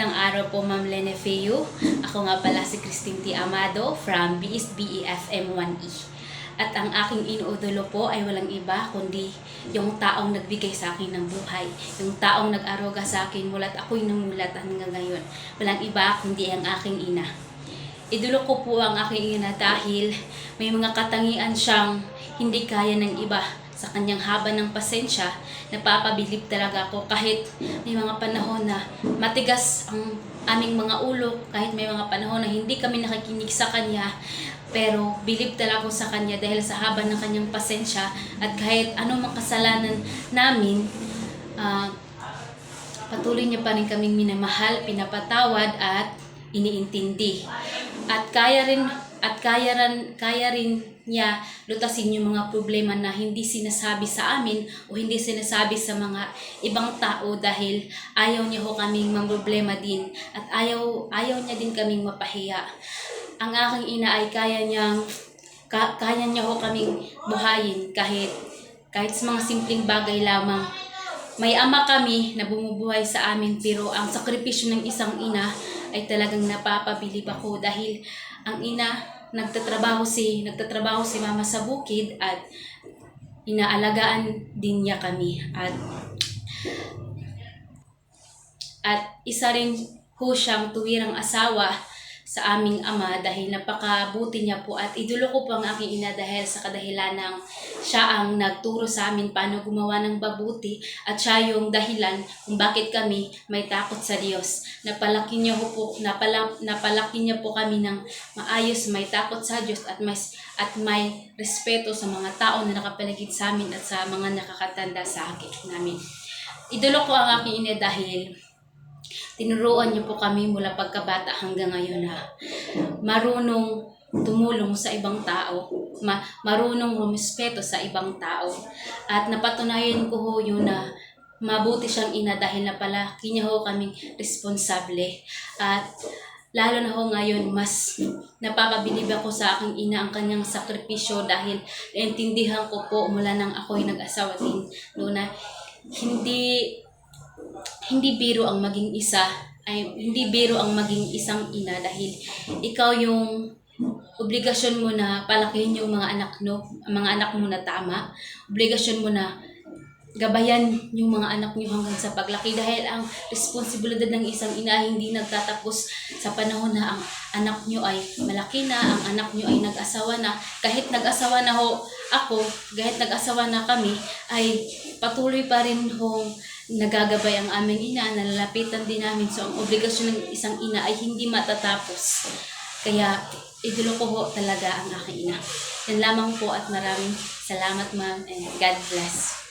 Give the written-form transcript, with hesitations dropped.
Magandang araw po, Ma'am Lene Feo. Ako nga pala si Christine T. Amado from BSBEFM 1E. At ang aking inuudulo po ay walang iba kundi yung taong nagbigay sa akin ng buhay. Yung taong nag-aruga sa akin mula't ako'y namulat hanggang ngayon. Walang iba kundi ang aking ina. Idolo ko po ang aking ina dahil may mga katangian siyang hindi kaya ng iba. Sa kanyang haba ng pasensya, napapabilib talaga ako kahit may mga panahon na matigas ang aming mga ulo, kahit may mga panahon na hindi kami nakikinig sa kanya, pero bilib talaga ako sa kanya dahil sa haba ng kanyang pasensya at kahit anumang kasalanan namin, patuloy niya pa rin kaming minamahal, pinapatawad at iniintindi. At kaya rin niya lutasin yung mga problema na hindi sinasabi sa amin o hindi sinasabi sa mga ibang tao dahil ayaw niya ho kaming mamroblema din at ayaw niya din kaming mapahiya. Ang aking ina ay kaya niya ho kaming buhayin kahit sa mga simpleng bagay lamang. May ama kami na bumubuhay sa amin pero ang sakripisyo ng isang ina ay talagang napapabilib ako dahil ang ina nagtatrabaho si mama sa bukid at inaalagaan din niya kami at isa rin ho siyang tuwirang asawa sa aming ama dahil napakabuti niya po at idolo ko po ang aking ina dahil sa kadahilan ng siya ang nagturo sa amin paano gumawa ng mabuti at siya yung dahilan kung bakit kami may takot sa Diyos. Napalaki niya po kami ng maayos, may takot sa Diyos at may respeto sa mga tao na nakapaligid sa amin at sa mga nakakatanda sa akin namin. Idolo ko ang aking ina dahil tinuruan niyo po kami mula pagkabata hanggang ngayon na marunong tumulong sa ibang tao, marunong rumispeto sa ibang tao. At napatunayan ko ho yun na mabuti siyang ina dahil napalaki niya ho kaming responsable. At lalo na ho ngayon, mas napapabilib ako sa aking ina ang kanyang sakripisyo dahil naintindihan ko po mula nang ako'y nag-asawa din noon na hindi biro ang maging isang ina dahil ikaw yung obligasyon mo na palakihin yung mga anak mo na tama. Obligasyon mo na gabayan yung mga anak niyo hanggang sa paglaki dahil ang responsibilidad ng isang ina ay hindi nagtatapos sa panahon na ang anak niyo ay malaki na, ang anak niyo ay nag-asawa na. Kahit nag-asawa na ho ako, kahit nag-asawa na kami, ay patuloy pa rin hong nagagabay ang aming ina, nalalapitan din namin. So ang obligasyon ng isang ina ay hindi matatapos. Kaya idolo ko ho talaga ang aking ina. Yan lamang po at maraming salamat, ma'am, and God bless.